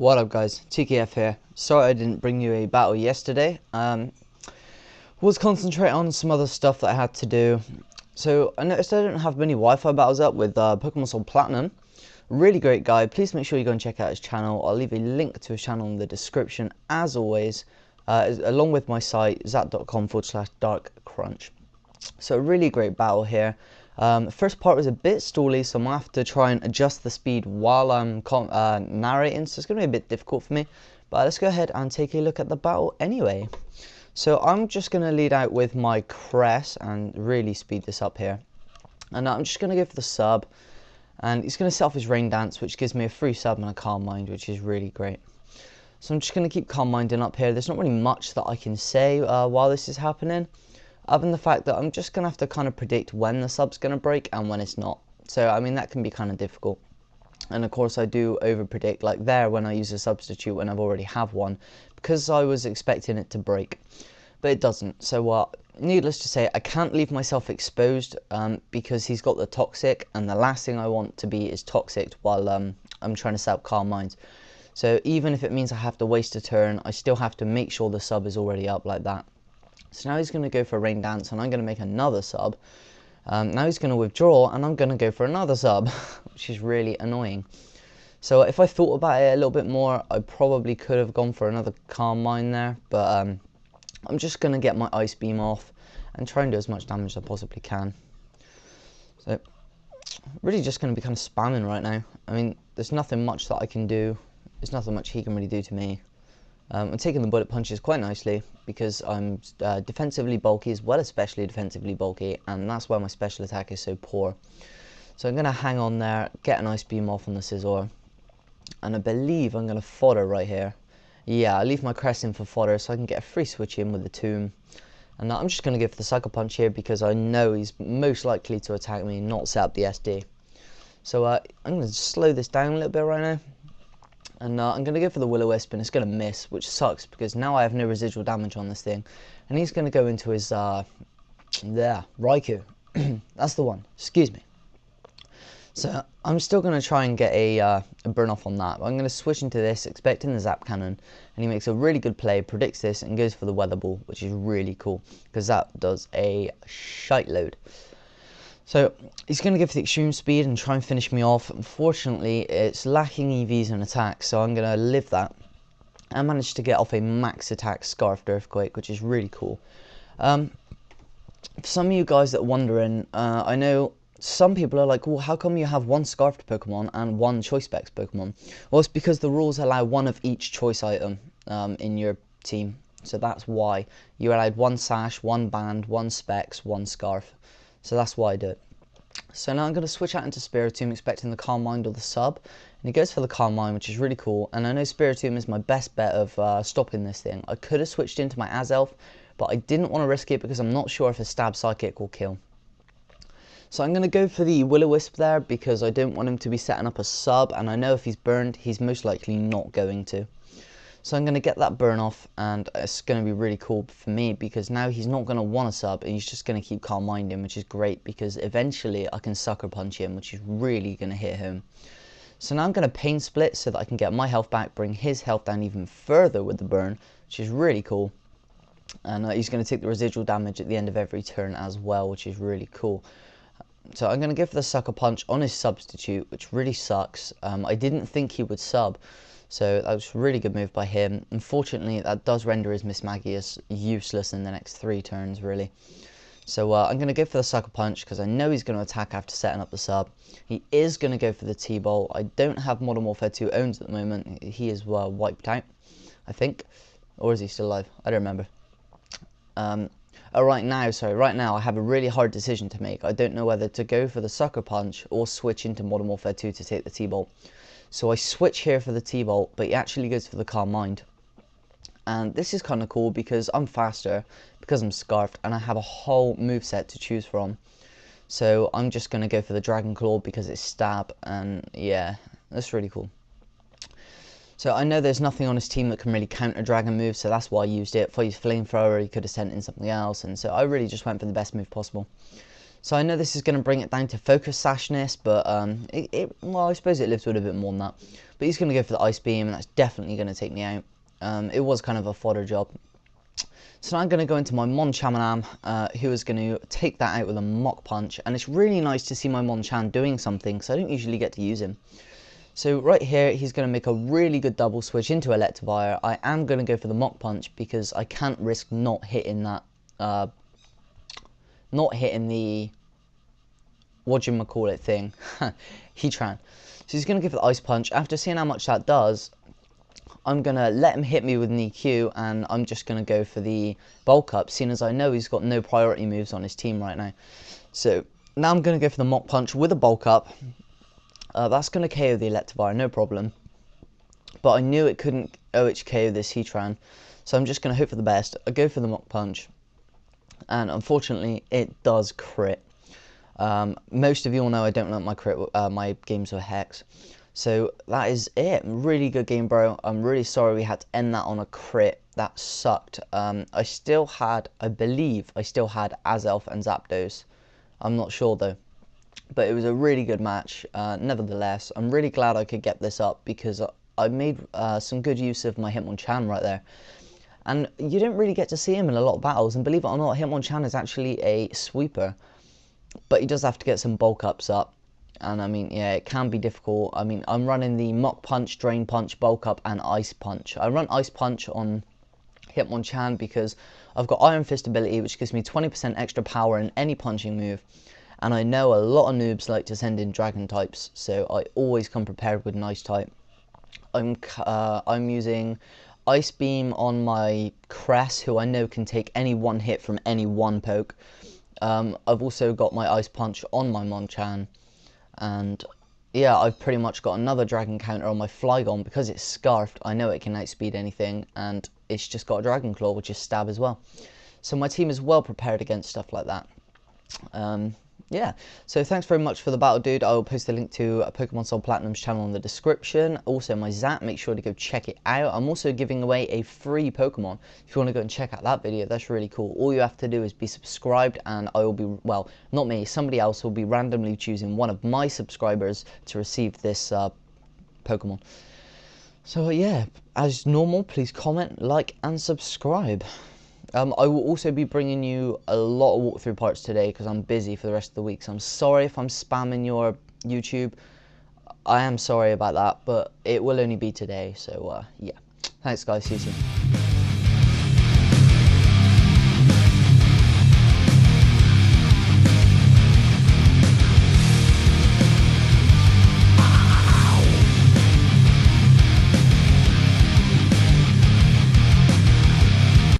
What up guys, TKF here. Sorry I didn't bring you a battle yesterday. Was concentrating on some other stuff that I had to do. So I noticed I don't have many Wi-Fi battles up with PkmnSoulPlatinum. Really great guy. Please make sure you go and check out his channel. I'll leave a link to his channel in the description as always, along with my site zap.com/darkcrunch. So a really great battle here. The first part was a bit stally, so I'm going to have to try and adjust the speed while I'm narrating, so it's going to be a bit difficult for me. But let's go ahead and take a look at the battle anyway. So I'm just going to lead out with my crest and really speed this up here. And I'm just going to go for the sub. And he's going to set off his rain dance, which gives me a free sub and a calm mind, which is really great. So I'm just going to keep calm minding up here. There's not really much that I can say while this is happening, other than the fact that I'm just going to have to kind of predict when the sub's going to break and when it's not. So, I mean, that can be kind of difficult. And, of course, I do over-predict, like there when I use a substitute when I've already have one, because I was expecting it to break. But it doesn't. So, needless to say, I can't leave myself exposed because he's got the toxic, and the last thing I want to be is toxic while I'm trying to set up calm minds. So, even if it means I have to waste a turn, I still have to make sure the sub is already up like that. So now he's going to go for a rain dance and I'm going to make another sub. Now he's going to withdraw and I'm going to go for another sub, which is really annoying. So if I thought about it a little bit more, I probably could have gone for another calm mind there. But I'm just going to get my ice beam off and try and do as much damage as I possibly can. So really just going to be kind of spamming right now. I mean, there's nothing much that I can do. There's nothing much he can really do to me. I'm taking the bullet punches quite nicely because I'm defensively bulky as well, especially defensively bulky, and that's why my special attack is so poor. So I'm going to hang on there, get an ice beam off on the scissor, and I believe I'm going to fodder right here. Yeah, I leave my crest in for fodder so I can get a free switch in with the tomb. And I'm just going to go for the sucker punch here because I know he's most likely to attack me and not set up the SD. So I'm going to slow this down a little bit right now. And I'm going to go for the Will-O-Wisp and it's going to miss, which sucks because now I have no residual damage on this thing. And he's going to go into his, Raikou. That's the one, excuse me. So I'm still going to try and get a burn off on that. But I'm going to switch into this, expecting the Zap Cannon. And he makes a really good play, predicts this, and goes for the Weather Ball, which is really cool. Because that does a shite load. So he's going to go for the extreme speed and try and finish me off. Unfortunately, it's lacking EVs and attacks, so I'm going to live that. I managed to get off a max attack Scarfed Earthquake, which is really cool. For some of you guys that are wondering, I know some people are like, well, how come you have one Scarfed Pokemon and one Choice Specs Pokemon? Well, it's because the rules allow one of each choice item in your team. So that's why. You're allowed one Sash, one Band, one Specs, one Scarf. So that's why I do it. So now I'm going to switch out into Spiritomb, expecting the Calm Mind or the sub. And he goes for the Calm Mind, which is really cool. And I know Spiritomb is my best bet of stopping this thing. I could have switched into my Azelf, but I didn't want to risk it because I'm not sure if a Stab Psychic will kill. So I'm going to go for the Will-O-Wisp there because I don't want him to be setting up a sub. And I know if he's burned, he's most likely not going to. So I'm going to get that burn off, and it's going to be really cool for me because now he's not going to want a sub and he's just going to keep calm minding, which is great because eventually I can sucker punch him, which is really going to hit home. So now I'm going to pain split so that I can get my health back, bring his health down even further with the burn, which is really cool. And he's going to take the residual damage at the end of every turn as well, which is really cool. So I'm going to go for the sucker punch on his substitute, which really sucks. I didn't think he would sub. So that was a really good move by him. Unfortunately, that does render his Miss Magius useless in the next 3 turns, really. So I'm going to go for the Sucker Punch because I know he's going to attack after setting up the sub. He is going to go for the T-Bolt. I don't have Modern Warfare 2 owns at the moment. He is wiped out, I think. Or is he still alive? I don't remember. Right now I have a really hard decision to make. I don't know whether to go for the Sucker Punch or switch into Modern Warfare 2 to take the T-Bolt. So I switch here for the T-Bolt, but he actually goes for the Calm Mind. And this is kind of cool because I'm faster, because I'm Scarfed, and I have a whole moveset to choose from. So I'm just going to go for the Dragon Claw because it's stab, and yeah, that's really cool. So I know there's nothing on his team that can really counter Dragon moves, so that's why I used it. If I used Flamethrower, he could have sent in something else, and so I really just went for the best move possible. So I know this is going to bring it down to focus sashness, but well, I suppose it lives with a bit more than that. but he's going to go for the Ice Beam, and that's definitely going to take me out. It was kind of a fodder job. So now I'm going to go into my PkmnSoulPlatinum, who is going to take that out with a Mach Punch. And it's really nice to see my PkmnSoulPlatinum doing something, because I don't usually get to use him. So right here, he's going to make a really good double switch into Electivire. I am going to go for the Mach Punch, because I can't risk not hitting that, not hitting the, whatchamacallit thing, Heatran. So he's going to go for the Ice Punch. After seeing how much that does, I'm going to let him hit me with an EQ, and I'm just going to go for the Bulk Up, seeing as I know he's got no priority moves on his team right now. So now I'm going to go for the Mach Punch with a Bulk Up. That's going to KO the Electivire, no problem. But I knew it couldn't OHKO this Heatran, so I'm just going to hope for the best. I go for the Mach Punch, and unfortunately it does crit. Most of you all know I don't like my games with Hex. So that is it. Really good game, bro. I'm really sorry we had to end that on a crit. That sucked. I believe I still had Azelf and Zapdos. I'm not sure though. But it was a really good match. Nevertheless, I'm really glad I could get this up, because I made some good use of my Hitmonchan right there. And you don't really get to see him in a lot of battles. And believe it or not, Hitmonchan is actually a sweeper. But he does have to get some bulk ups up. And I mean, yeah, it can be difficult. I mean, I'm running the Mach Punch, Drain Punch, Bulk Up, and Ice Punch. I run Ice Punch on Hitmonchan because I've got Iron Fist ability, which gives me 20% extra power in any punching move. And I know a lot of noobs like to send in Dragon types, so I always come prepared with an Ice type. I'm using Ice Beam on my Cress, who I know can take any one hit from any one poke. I've also got my Ice Punch on my Monchan. And yeah, I've pretty much got another Dragon counter on my Flygon. Because it's Scarfed, I know it can outspeed anything, and it's just got a Dragon Claw, which is Stab as well. So my team is well prepared against stuff like that. Yeah, so thanks very much for the battle, dude. I will post a link to PkmnSoulPlatinum's channel in the description. Also my Zap, make sure to go check it out. I'm also giving away a free Pokemon. If you want to go and check out that video, that's really cool. All you have to do is be subscribed, and I will be, well, not me, somebody else will be randomly choosing one of my subscribers to receive this Pokemon. So yeah, as normal, please comment, like, and subscribe. I will also be bringing you a lot of walkthrough parts today, because I'm busy for the rest of the week. So I'm sorry if I'm spamming your YouTube. I am sorry about that, but it will only be today. So yeah, thanks guys, see you soon.